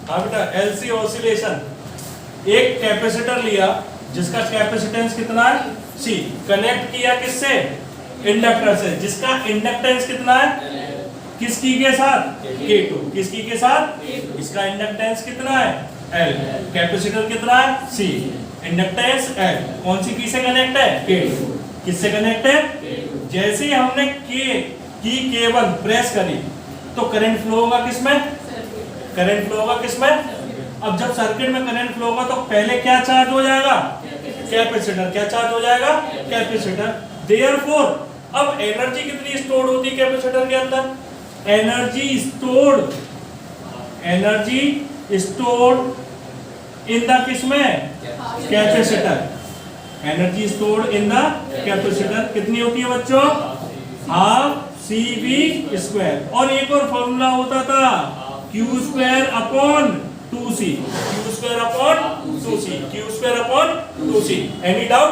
हाँ बेटा, LC oscillation. एक कैपेसिटर लिया जिसका कैपेसिटेंस कितना है सी, कनेक्ट किया किससे, इंडक्टर से, जिसका इंडक्टेंस कितना है किसकी के साथ, K2, किसकी के साथ, इसका इंडक्टेंस कितना है L, कैपेसिटर कितना है C, इंडक्टेंस L, कौन सी की से कनेक्ट है K2, किससे कनेक्ट है, जैसे ही हमने की K1 प्रेस करी तो करंट फ्लो होगा किसमें, करंट फ्लो होगा किसमें। अब जब सर्किट में करंट फ्लो होगा तो पहले क्या चार्ज हो जाएगा, कैपेसिटर, क्या चार्ज हो जाएगा, कैपेसिटर। देयरफॉर अब एनर्जी कितनी स्टोर्ड होती है कैपेसिटर के अंदर, एनर्जी स्टोर्ड इन द किसमें, capacitor, energy stored in the capacitor कितनी होती है बच्चों, हाफ CV स्क्वायर। और एक और फॉर्मूला होता था Q square upon 2C, Q square upon 2C, Q square upon 2C। Any doubt.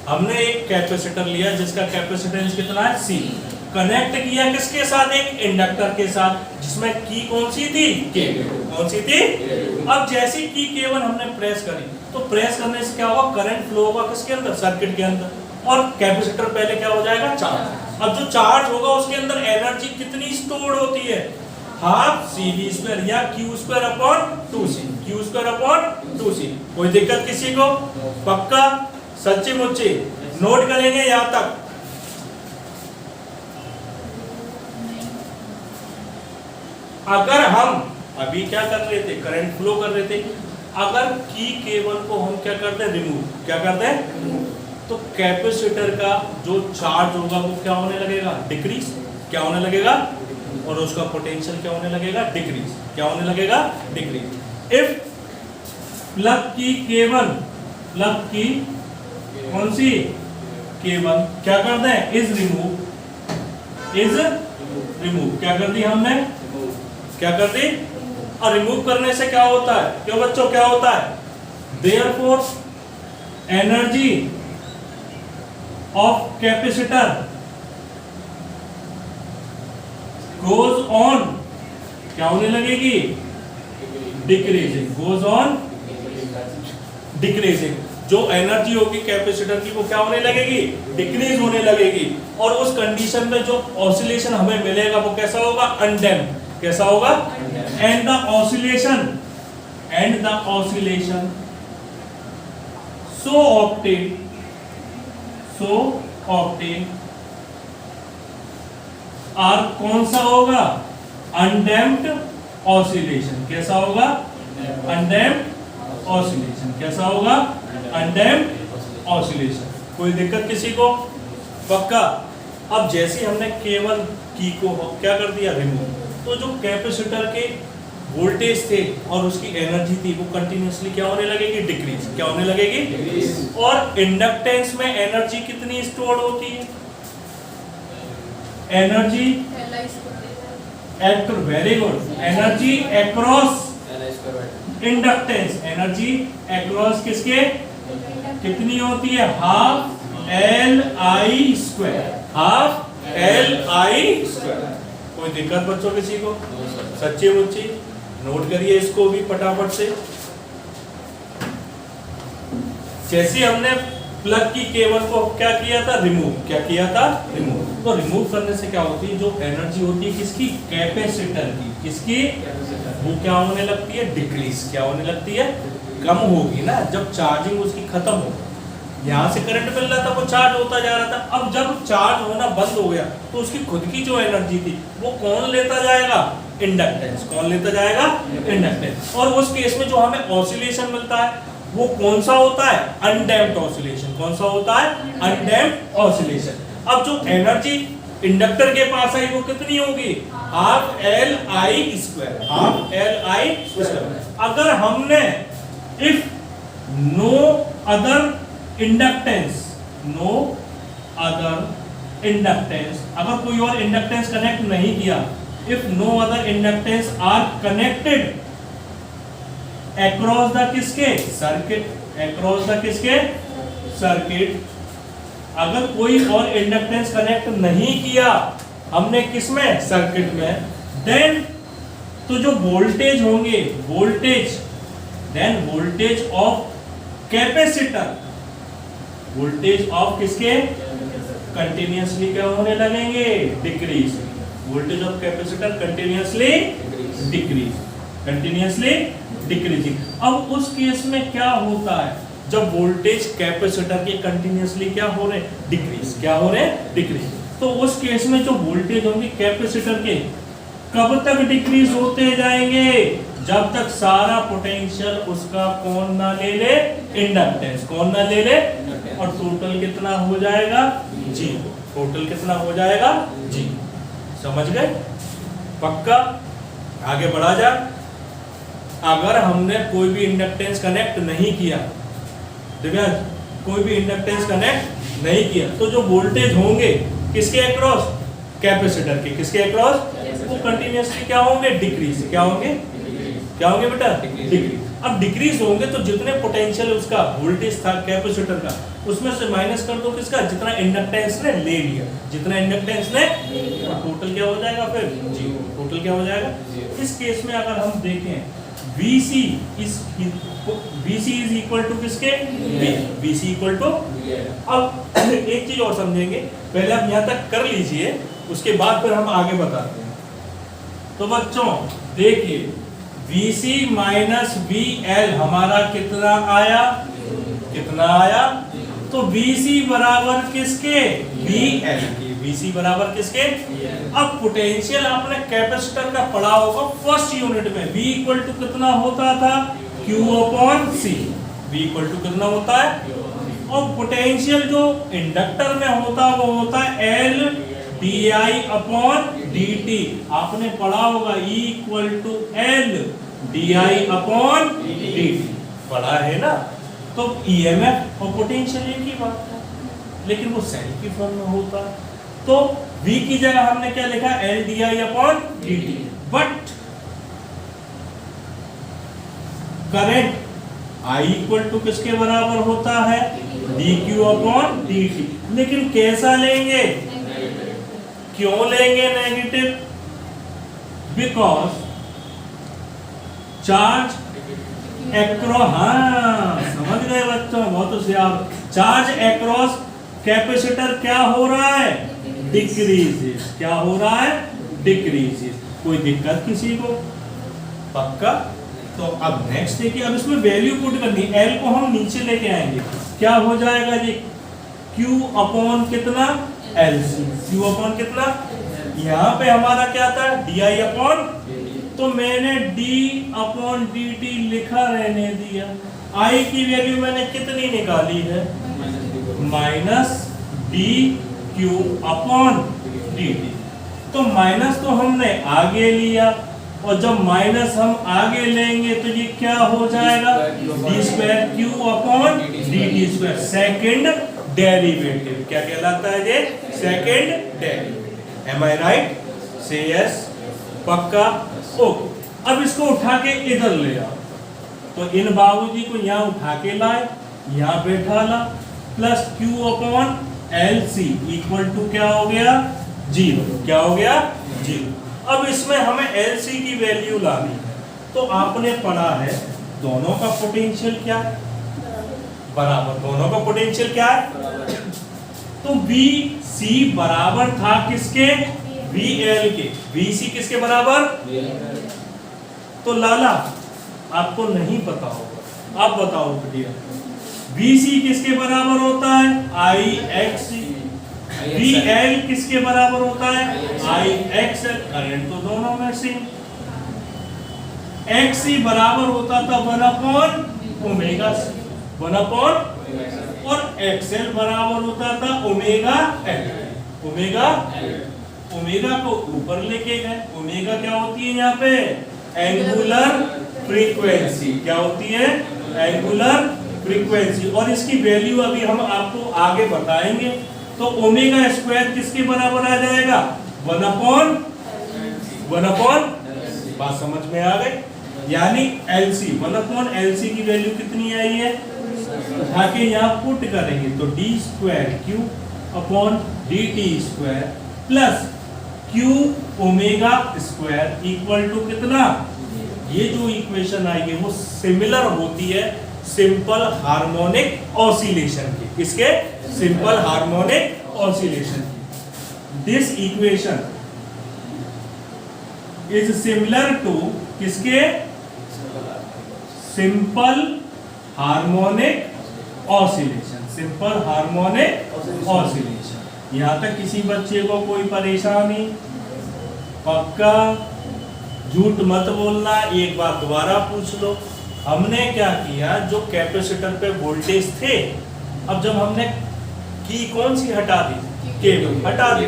हमने एक कैपेसिटर लिया जिसका कैपेसिटेंस कितना है C, कनेक्ट किया किसके साथ, एक इंडक्टर के साथ, जिसमें की कौन सी थी, K, कौन सी थी। अब जैसी की K1 हमने प्रेस करी तो प्रेस करने से क्या होगा, करंट फ्लो होगा किसके अंदर, सर्किट के अंदर, और कैपेसिटर पहले क्या हो जाएगा, चार्ज। अब जो चार्ज होगा उसके अंदर एनर्जी कितनी स्टोर होती है, हाफ CV स्क्वायर या Q square upon 2C, Q square upon 2C। कोई दिक्कत किसी को, पक्का सच्ची मुच्ची नोट करेंगे यहाँ तक। अगर हम अभी क्या कर रहे थे, करंट फ्लो कर रहे थे, अगर की K1 को हम क्या करते हैं, रिमूव, क्या करते हैं, तो कैपेसिटर का जो चार्ज होगा वो क्या होने लगेगा, डिक्रीज, क्या होने लगेगा, और उसका पोटेंशियल क्या होने लगेगा, डिक्रीज, क्या होने लगेगा, डिक्रीज। इफ प्लग की K1, प्लग की कौन सी K1 क्या करते हैं, इज रिमूव, क्या कर दी हमने, क्या कर दी, और रिमूव करने से क्या होता है, क्यों बच्चों क्या होता है, therefore energy of capacitor goes on, क्या होने लगेगी, डिक्रीजिंग, गोज ऑन डिक्रीजिंग। जो एनर्जी होगी कैपेसिटर की वो क्या होने लगेगी, डिक्रीज होने लगेगी, और उस कंडीशन में जो ऑसिलेशन हमें मिलेगा वो कैसा होगा, अनडैम्प्ड, कैसा होगा, and the oscillation so obtain are कौन सा होगा, अनडैम्प्ड ऑसिलेशन, कैसा होगा, अनडैम्प्ड ऑसिलेशन, कैसा होगा, अनडैम्प्ड ऑसिलेशन। कोई दिक्कत किसी को, पक्का। अब जैसे हमने केवल की को क्या कर दिया, रिमूव, तो जो कैपेसिटर के वोल्टेज थे और उसकी एनर्जी थी वो कंटिन्यूअसली क्या होने लगेगी, डिक्रीज, क्या होने लगेगी, डिक्रीज। और इंडक्टेंस में एनर्जी कितनी स्टोर होती है, energy act, very good, energy across inductance, energy across किसके, कितनी होती है, half LI square, half LI square. कोई दिक्कत बच्चों किसी को, सच्ची मुच्ची नोट करिए इसको भी फटाफट से। जैसे हमने प्लग की K1 को क्या किया था, रिमूव, क्या किया था, रिमूव। तो रिमूव करने से क्या होती है, जो एनर्जी होती है किसकी, कैपेसिटर की, किसकी, वो क्या होने लगती है, डिक्रीज, क्या होने लगती है, कम होगी ना, जब चार्जिंग उसकी खत्म हो, यहाँ से करंट मिल रहा था वो चार्ज होता जा रहा था, अब जब चार्ज होना बंद हो गया तो उसकी खुद की जो एनर्जी थी वो कौन लेता जाएगा, इंडक्टेंस, कौन लेता जाएगा, इंडक्टेंस। और उस केस में जो हमें ऑसिलेशन मिलता है वो कौन सा होता है, अनडैम्प्ड ऑसिलेशन, कौन सा होता है, अनडैम्प्ड ऑसिलेशन। अब जो एनर्जी इंडक्टर के पास आई वो कितनी होगी, half LI square, half LI square. अगर हमने इफ नो अदर इंडक्टेंस, अगर कोई और इंडक्टेंस कनेक्ट नहीं किया, if no other inductance are connected across the किसके, सर्किट, अक्रॉस द किसके, सर्किट। अगर कोई और इंडक्टेंस कनेक्ट नहीं किया हमने किसमें, सर्किट में, देन तो जो वोल्टेज होंगे, voltage then voltage of capacitor, voltage of किसके, कंटिन्यूअसली क्या होने लगेंगे, decrease. Voltage of capacitor continuously decrease, continuously decreasing. अब उस केस में क्या होता है, जब वोल्टेज कैपेसिटर के कंटिन्यूअसली क्या हो रहे, डिक्रीज, क्या हो रहे, डिक्रीज, तो उस केस में जो वोल्टेज होंगे कैपेसिटर के कब तक डिक्रीज होते जाएंगे, जब तक सारा पोटेंशियल उसका कौन ना ले ले, इंडक्टेंस, कौन ना ले ले, और टोटल कितना हो जाएगा, जीरो। टोटल कितना हो जाएगा, जीरो। समझ गए, पक्का। आगे बढ़ा जा। अगर हमने कोई भी इंडक्टेंस कनेक्ट नहीं किया, दिव्यांश, कोई भी इंडक्टेंस कनेक्ट नहीं किया, तो जो वोल्टेज होंगे किसके अक्रॉस, कैपेसिटर के, किसके अक्रॉस, वो कंटिन्यूअसली क्या होंगे, डिक्रीज। क्या होंगे, क्या होंगे बेटा, डिक्रीज। अब डिक्रीज होंगे तो जितने पोटेंशियल उसका वोल्टेज था कैपेसिटर का, उसमें से माइनस कर दो किसका, जितना इंडक्टेंस ने ले लिया, जितना इंडक्टेंस ने, और टोटल क्या हो जाएगा फिर, जीरो। टोटल क्या हो जाएगा। इस केस में अगर हम देखें VC इज इक्वल टू किसके, VC इक्वल टू। अब एक चीज और समझेंगे, पहले आप यहाँ तक कर लीजिए, उसके बाद फिर हम आगे बताते हैं। तो बच्चों देखिए, VC माइनस VL हमारा कितना आया, कितना आया, तो VC बराबर किसके, VL के। VC बराबर किसके, अब पोटेंशियल आपने कैपेसिटर का पढ़ा होगा फर्स्ट यूनिट में, V इक्वल टू कितना होता था, Q upon C। V equal to कितना होता है, और पोटेंशियल जो इंडक्टर में होता है वो होता है L di अपॉन dt। आपने पढ़ा होगा E equal to L di upon dt, पढ़ा है ना। तो EMF और पोटेंशियल एक ही बात है, लेकिन वो सेल की फॉर्म में होता है। तो V की जगह हमने क्या लिखा, L di upon dt। But current I equal to किसके बराबर होता है, dq अपॉन dt। लेकिन कैसा लेंगे, क्यों लेंगे नेगेटिव, बिकॉज चार्ज एक्रॉस, हाँ समझ गए बच्चों, बहुत होशियार। चार्ज एक्रॉस कैपेसिटर क्या हो रहा है, डिक्रीजेस। क्या हो रहा है, डिक्रीजेस। कोई दिक्कत किसी को, पक्का। तो अब नेक्स्ट देखिए, अब इसमें वैल्यू पुट करनी है, L को हम नीचे लेके आएंगे, क्या हो जाएगा जी, Q अपॉन कितना, LC। Q अपॉन कितना, यहाँ पे हमारा क्या था, di अपॉन, तो मैंने d अपॉन dt लिखा रहने दिया। I की वैल्यू मैंने कितनी निकाली है, माइनस dq अपॉन dt। तो माइनस तो हमने आगे लिया, और जब माइनस हम आगे लेंगे तो ये क्या हो जाएगा, d square q upon dt square, second derivative. क्या कहलाता है ये, सेकेंड डेरिवेटिव। एम आई राइट, से यस, पक्का। ओके, अब इसको उठा के इधर ले आओ, तो इन बाबूजी को यहाँ उठा के लाए, यहाँ बैठा ला, plus q upon LC equal to क्या हो गया, जीरो। क्या हो गया, जीरो। अब इसमें हमें LC की वैल्यू लानी है, तो आपने पढ़ा है दोनों का पोटेंशियल क्या है, बराबर। दोनों का पोटेंशियल क्या है, तो VC बराबर था किसके, VL के। VC किसके बराबर, तो लाला आपको नहीं पता होगा, आप बताओ बेटिया, VC किसके बराबर होता है, IXC। VL किसके बराबर होता है, IXL। करंट तो दोनों में सेम। XC बराबर होता था 1 अपॉन ओमेगा C, 1 अपॉन, और XL बराबर होता था ओमेगा L। ओमेगा को ऊपर लेके गए। ओमेगा क्या होती है यहाँ पे, एंगुलर फ्रीक्वेंसी। क्या होती है, एंगुलर फ्रीक्वेंसी। और इसकी वैल्यू अभी हम आपको आगे बताएंगे। तो ओमेगा स्क्वायर किसके बराबर आ जाएगा, 1 अपॉन, बात समझ में आ गई। यानी LC 1 अपॉन LC की वैल्यू कितनी आई है, उठा के यहाँ पुट करेंगे तो d square q upon dt square plus q omega square equal to कितना, ये जो इक्वेशन आई है वो सिमिलर होती है सिंपल हार्मोनिक ऑसिलेशन की, किसके, सिंपल हार्मोनिक ऑसिलेशन की। This equation is similar to किसके, simple harmonic oscillation, simple harmonic oscillation. यहां तक किसी बच्चे को कोई परेशानी, पक्का, झूठ मत बोलना, एक बार दोबारा पूछ लो। हमने क्या किया, जो कैपेसिटर पे वोल्टेज थे, अब जब हमने की कौन सी हटा दी, केबल हटा दी,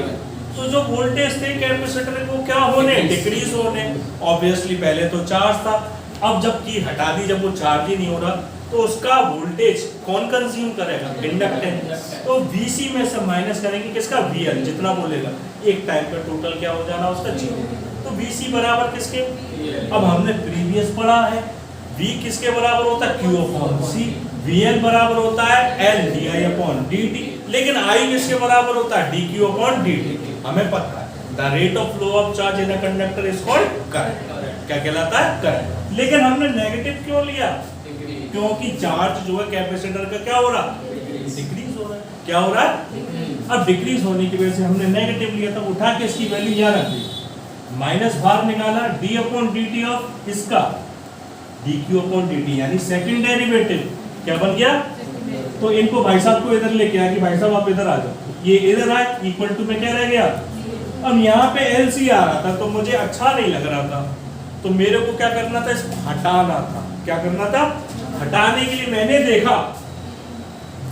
तो जो वोल्टेज थे कैपेसिटर को क्या होने, डिक्रीज होने। ऑब्वियसली पहले तो चार्ज था, अब जब की हटा दी, जब वो चार्ज ही नहीं हो रहा, तो उसका वोल्टेज कौन कंज्यूम करेगा, इंडक्टेंस। तो VC में से माइनस करेंगे किसका, VL, जितना बोलेगा एक टाइम पे टोटल क्या हो जाना उसका 0। तो VC बराबर किसके, अब हमने प्रीवियस पढ़ा है V किसके बराबर होता है, Q अपॉन C, VL बराबर होता है L DI अपॉन DT, लेकिन I किसके बराबर होता है, DQ अपॉन DT। हमें पता है the rate of flow of charge in a conductor is called current, क्या कहलाता है, करंट। लेकिन हमने नेगेटिव क्यों लिया, क्योंकि चार्ज जो है कैपेसिटर का क्या हो रहा, डिक्रीज हो रहा है, क्या हो रहा है, अब डिक्रीज होने की वजह से हमने नेगेटिव लिया, तो उठा के इसकी वैल्यू यहाँ रख दी, माइनस बाहर निकाला, d अपॉन dt ऑफ इसका dq अपॉन dt, यानी सेकंड डेरिवेटिव क्या बन गया। तो इनको भाई साहब को इधर लेके आया कि भाई साहब आप इधर आ जाओ, ये इधर आए, इक्वल टू में क्या रह गया, अब यहाँ पे LC आ रहा था, तो मुझे अच्छा नहीं लग रहा था, तो मेरे को क्या करना था, इसको हटाना था। क्या करना था, हटाने के लिए मैंने देखा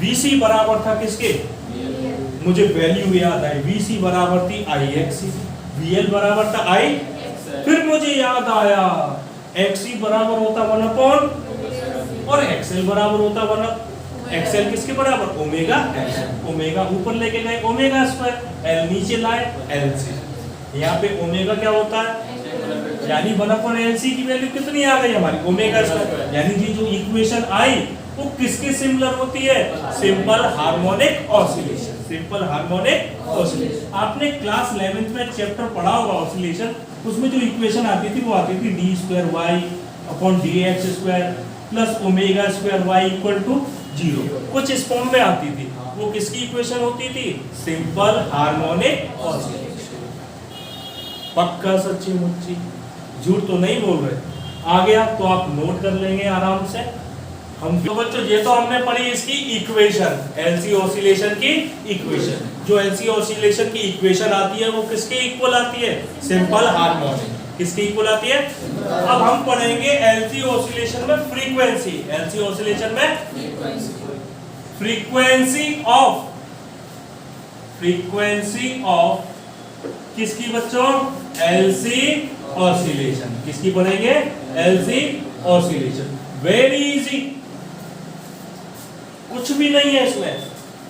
VC बराबर था किसके, मुझे वैल्यू याद आई, VC बराबर थी IXC, VL बराबर था I, फिर मुझे याद आया XC बराबर होता 1 अपॉन, और XL बराबर होता 1, XL किसके बराबर, ओमेगा XL, ओमेगा ऊपर लेके गए ओमेगा स्क्वायर, L नीचे लाए LC, यहाँ पे ओमेगा क्या होता है, यानी 1 अपॉन LC की वैल्यू कितनी आ गई हमारी, ओमेगा स्क्वायर। यानी ये जो इक्वेशन आई वो किसके सिमिलर होती है, simple harmonic oscillation, simple harmonic oscillation. आपने क्लास 11th में चैप्टर पढ़ा होगा ऑसिलेशन, उसमें जो इक्वेशन आती थी वो आती थी d square y upon dx square plus omega square y equal to 0, कुछ इस फॉर्म में आती थी। वो किसकी इक्वेशन होती थी, सिंपल हार्मोनिक ऑसिलेशन। पक्का सच्ची मुच्ची, झूठ तो नहीं बोल रहे। आ गया तो आप नोट कर लेंगे आराम से। हम तो बच्चों ये तो हमने पढ़ी इसकी इक्वेशन, LC ऑसिलेशन की इक्वेशन। जो LC ऑसिलेशन की इक्वेशन आती है वो किसके इक्वल आती है, सिंपल हार्मोनिक, किसके इक्वल आती है। अब हम पढ़ेंगे LC ऑसिलेशन में फ्रीक्वेंसी, LC ऑसिलेशन में फ्रीक्वेंसी ऑफ किसकी बच्चों, LC ऑसिलेशन, किसकी पढ़ेंगे, LC ऑसिलेशन। वेरी इजी, कुछ भी नहीं है इसमें।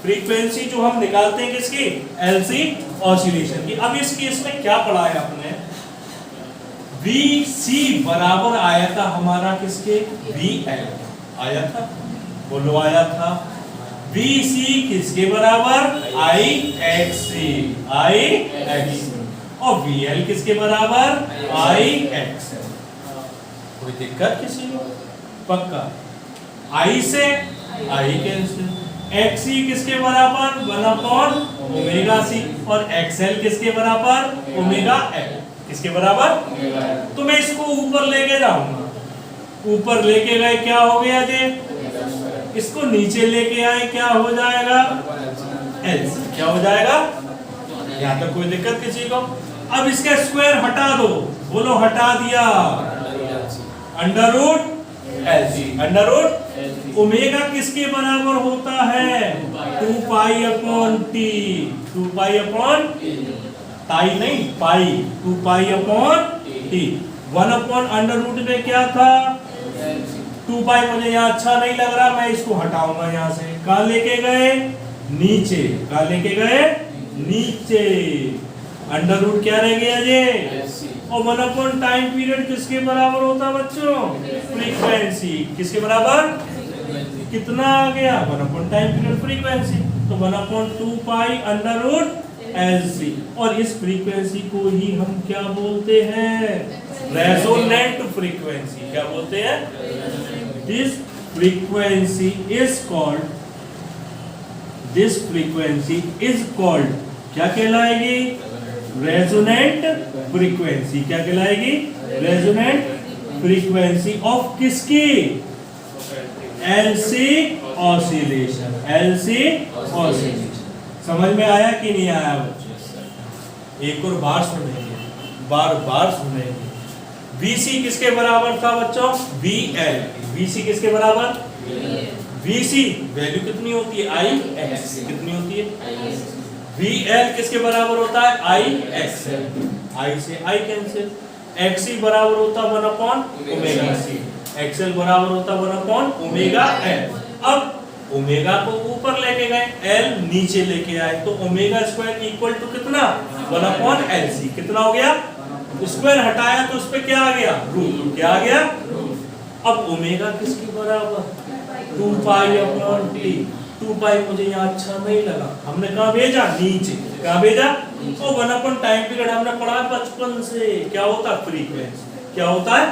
फ्रीक्वेंसी जो हम निकालते हैं किसकी, LC ऑसिलेशन की। अब इस केस में क्या पढ़ा है आपने, VC बराबर आया था हमारा किसके, VL आया था, बोलो आया था। VC किसके बराबर, IXC, और VL किसके बराबर, IXL। कोई दिक्कत किसी को, पक्का। I से I कैंसिल, XC किसके बराबर, 1 अपॉन ओमेगा C, और XL किसके बराबर, ओमेगा L, किसके बराबर। तो मैं इसको ऊपर लेके जाऊंगा, ऊपर लेके गए क्या हो गया जी, इसको नीचे लेके आए क्या हो जाएगा, LC, क्या हो जाएगा। यहाँ तक कोई दिक्कत किसी को। अब इसका स्क्वायर हटा दो, बोलो हटा दिया, under root LC, under root omega किसके बराबर होता है, 2 pi upon T, 2 pi upon ताई नहीं pi, 2 pi upon T। 1 upon under root में क्या था, 2 पाई। मुझे यहाँ अच्छा नहीं लग रहा, मैं इसको हटाऊंगा यहाँ से। कहाँ लेके गए, नीचे, कहाँ लेके गए, नीचे। अंडर रूट क्या रह गया ये, और 1 अपॉन टाइम पीरियड किसके बराबर होता है बच्चों, फ्रीक्वेंसी, किसके बराबर, कितना आ गया, 1 अपॉन टाइम पीरियड फ्रीक्वेंसी। तो 1 upon 2 pi under root LC। और इस फ्रीक्वेंसी को ही हम क्या बोलते हैं? Resonant frequency. क्या बोलते हैं? दिस फ्रीक्वेंसी इज कॉल्ड क्या कहलाएगी? Resonant frequency. क्या कहलाएगी? रेजोनेंट फ्रीक्वेंसी ऑफ किसकी? LC oscillation. LC oscillation. समझ में आया कि नहीं आया बच्चों? एक और बार सुनेंगे, बार सुनेंगे। VC किसके बराबर था बच्चों? VL। VC किसके बराबर? VC वैल्यू कितनी होती है? IX। कितनी होती है? VL किसके बराबर होता है? IXL। I से I कैंसिल। XC बराबर होता 1/ओमेगा C। XL बराबर होता 1/ओमेगा L। अब ओमेगा को ऊपर लेके गए, L नीचे लेके आए, तो ओमेगा स्क्वायर इक्वल टू कितना? 1/LC। कितना हो गया? स्क्वायर हटाया तो उस पे क्या आ गया? रूट। क्या आ गया? अब ओमेगा किसके बराबर? 2π/T। 2π मुझे यहाँ अच्छा नहीं लगा, हमने कहाँ भेजा? नीचे। कहाँ भेजा? तो 1 टाइम पीरियड हमने पढ़ा बचपन से। क्या होता है? फ्रीक्वेंसी। क्या होता है?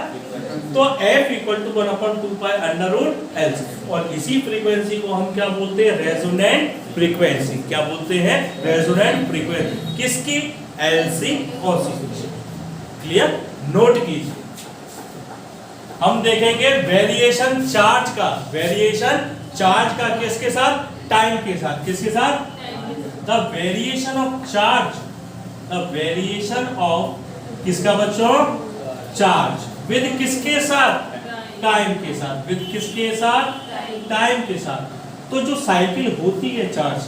तो F इक्वल टू 1/2π√LC। और इसी फ्रीक्वेंसी को हम क्या बोलते हैं? Resonant frequency. क्या बोलते हैं? Resonant frequency. किसकी? LC oscillation. क्लियर? नोट कीजिए। हम देखेंगे वेरिएशन चार्ज का। वेरिएशन चार्ज का किसके साथ? टाइम के साथ। किसके साथ? The variation of charge. The variation of किसका बच्चों? चार्ज विद किसके साथ? टाइम के साथ। विद किसके साथ? टाइम के साथ। तो जो साइकिल होती है चार्ज,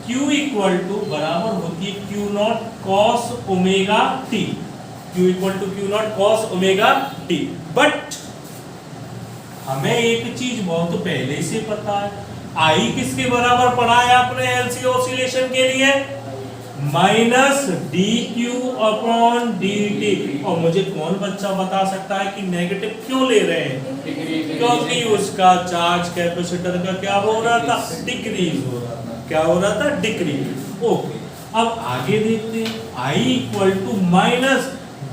Q इक्वल टू बराबर होती है Q0 cos omega T। Q equal to Q0 cos omega T। But हमें एक चीज बहुत पहले से पता है, I किसके बराबर पढ़ा है आपने LC ऑसिलेशन के लिए? -dQ/dt। और मुझे कौन बच्चा बता सकता है कि नेगेटिव क्यों ले रहे हैं? क्योंकि उसका चार्ज कैपेसिटर का क्या हो रहा था? डिक्रीज हो रहा था। क्या हो रहा था? डिक्रीज। ओके, अब आगे देखते हैं। I equal to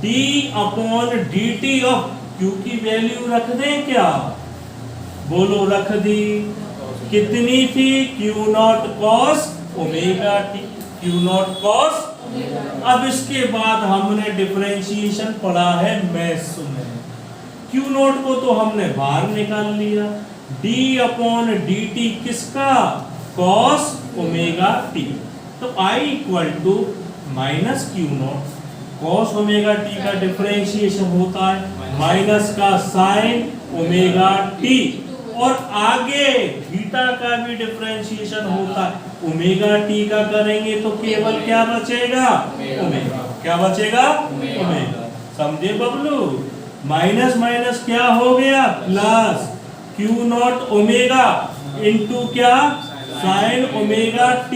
-d/dt of Q की वैल्यू रख दें क्या? बोलो, रख दी। कितनी थी? Q0 cos omega T। Q0 cos। अब इसके बाद हमने डिफरेंशिएशन पढ़ा है मैथ्स में। Q0 को तो हमने बाहर निकाल लिया। d/dt किसका? cos omega T। तो I equal to -Q0 cos omega T का डिफरेंशिएशन होता है माइनस का sin ओमेगा T। और आगे थीटा का भी डिफरेंशिएशन होता है। ओमेगा T का करेंगे तो केवल क्या बचेगा? ओमेगा। क्या बचेगा? ओमेगा। समझे बबलू? माइनस माइनस क्या हो गया? प्लस। Q0 ओमेगा इंटू क्या? साइन ओमेगा T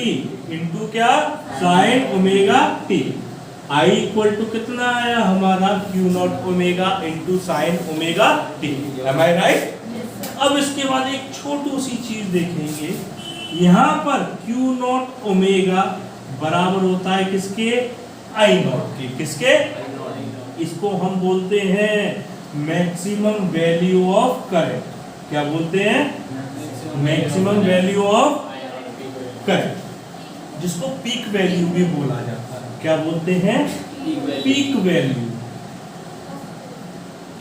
इंटू क्या? Sine omega T। I equal to कितना आया हमारा? Q0 omega into sine omega T। Am I right? अब इसके बाद एक छोटी सी चीज देखेंगे। यहाँ पर Q0 ओमेगा बराबर होता है किसके? I0 के। किसके? इसको हम बोलते हैं मैक्सिमम वैल्यू ऑफ करंट। क्या बोलते हैं? मैक्सिमम वैल्यू ऑफ करंट, जिसको पीक वैल्यू भी बोला जाता है। क्या बोलते हैं? Peak value.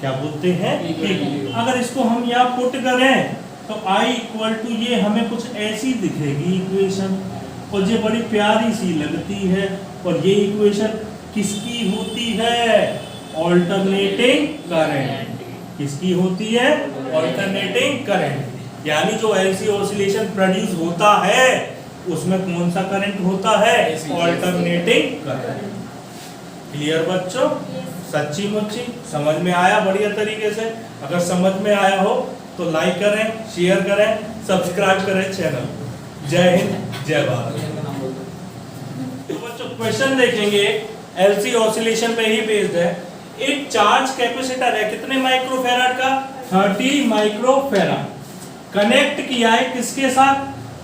क्या बोलते हैं? पीक। अगर इसको हम यहाँ पुट करें तो I इक्वल टू ये हमें कुछ ऐसी दिखेगी इक्वेशन, और ये बड़ी प्यारी सी लगती है। और ये इक्वेशन किसकी होती है? Alternating current. किसकी होती है? Alternating current. यानी जो LC ऑसिलेशन प्रोड्यूस होता है उसमें कौन सा करंट होता है? Alternating current. क्लियर बच्चों? सच्ची मुच्ची समझ में आया बढ़िया तरीके से? अगर समझ में आया हो तो लाइक करें, शेयर करें, सब्सक्राइब करें चैनल। जय हिंद, जय भारत। तो बच्चों क्वेश्चन देखेंगे, LC ऑसिलेशन पे ही बेस्ड है। एक चार्ज कैपेसिटर है कितने माइक्रोफैराड का? 30 माइक्रोफैराड। कनेक्ट किया है किसके साथ?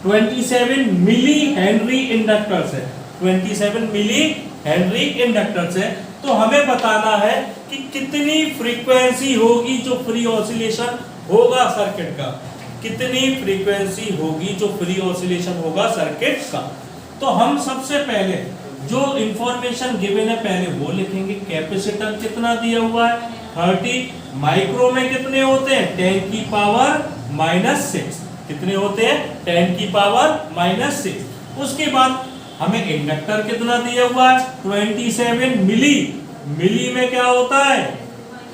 27 मिली हेनरी इंडक्टर से। 27 मिली हेनरी इंडक्टर है। तो हमें बताना है कि कितनी फ्रीक्वेंसी होगी जो फ्री ऑसिलेशन होगा सर्किट का, कितनी फ्रीक्वेंसी होगी जो फ्री ऑसिलेशन होगा सर्किट का। तो हम सबसे पहले जो इंफॉर्मेशन गिवन है पहले वो लिखेंगे। कैपेसिटर कितना दिया हुआ है 30, माइक्रो में कितने होते हैं 10 की पावर -6, कितने होते हैं 10 की पावर -6। उसके बाद हमें इंडक्टर कितना दिया हुआ है 27 मिली, मिली में क्या होता है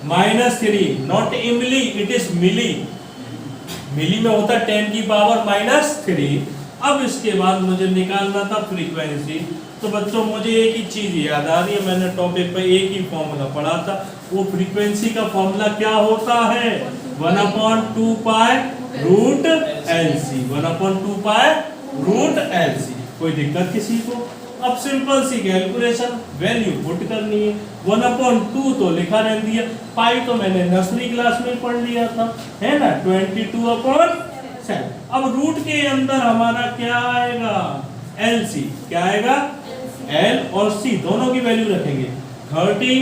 -3, नॉट इमली इट इज मिली, मिली में होता है 10 की पावर -3। अब इसके बाद मुझे निकालना था फ्रीक्वेंसी। तो बच्चों मुझे एक ही चीज याद आ रही है, मैंने टॉपिक पे एक ही फॉर्मूला पढ़ा था। वो फ्रीक्वेंसी का फॉर्मूला क्या होता है 1/2 pi root LC, 1/2 pi root LC। कोई दिक्कत किसी को? अब सिंपल सी कैलकुलेशन, वैल्यू पुट करनी है। 1/2 तो लिखा रह दिया, पाई तो मैंने नर्सरी क्लास में पढ़ लिया था, है ना 22/7। अब रूट के अंदर हमारा क्या आएगा LC, क्या आएगा L और C दोनों की वैल्यू रखेंगे। 30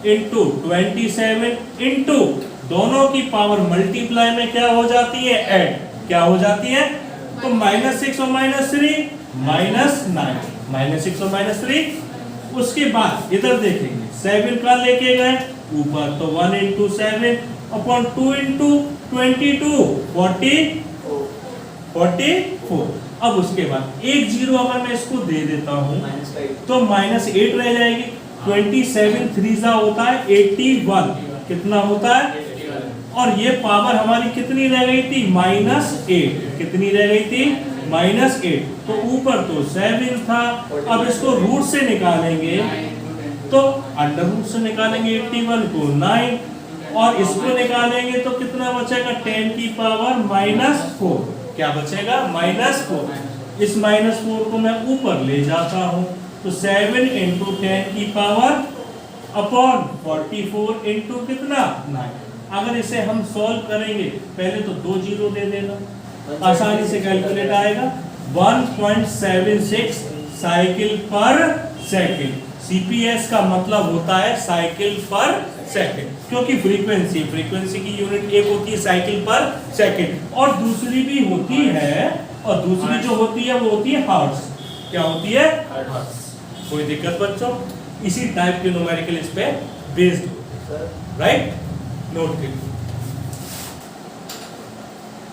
इंटू 27 इंटू दोनों की पावर मल्टीप्लाई में क्या हो जाती है ऐड, क्या हो जाती है तो -6 और -3 -9, -6 और -3। उसके बाद इधर देखेंगे 7 का लेके गए ऊपर तो 1 इंटू 7 अपॉन 2 इंटू 22 44। अब उसके बाद एक जीरो अगर मैं इसको दे देता हूं तो -8 रह जाएगी। 27 3 होता है 81, कितना होता है और ये पावर हमारी कितनी रह गई थी -8, कितनी रह गई थी -8। तो ऊपर तो 7 था, अब इसको रूट से निकालेंगे तो अंडर रूट से निकालेंगे 81 को 9 और इसको निकालेंगे तो कितना बचेगा 10 की पावर -4, क्या बचेगा -4। इस -4 को मैं ऊपर ले जाता हूं तो 7 इंटू 10 की पावर अपॉन 44 इंटू कितना 9। अगर इसे हम सॉल्व करेंगे पहले तो 2 जीरो दे देना, आसानी से कैलकुलेट आएगा 1.76 साइकिल पर सेकंड। CPS का मतलब होता है साइकिल पर सेकंड, क्योंकि फ्रीक्वेंसी की यूनिट एक होती है साइकिल पर सेकंड और दूसरी भी होती है, और दूसरी जो होती है वो होती है हर्ट्ज। क्या होती है हर्ट्ज। कोई दिक्कत बच्चों? इसी टाइप के न्यूमेरिकल इस पे बेस्ड, राइट, नोट करिए।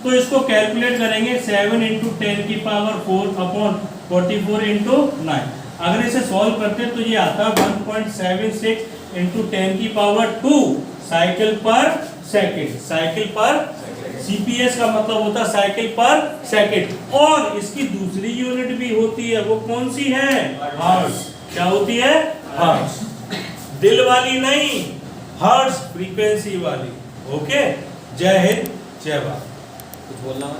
तो इसको कैलकुलेट करेंगे 7 इंटू 10 की पावर 4 अपॉन 44 इंटू 9। अगर इसे सॉल्व करते हैं तो ये आता है 1.76 इंटू 10 की पावर 2 साइकिल पर सेकंड। साइकिल पर CPS का मतलब होता है साइकिल पर सेकंड, और इसकी दूसरी यूनिट भी होती है, वो कौन सी है हर्ट्ज। क्या होती है हर्ट्ज, दिल वाली नहीं, हर्ट्ज फ्रीक्वेंसी वाली। ओके, जय हिंद जय भारत। कुछ बोलना है?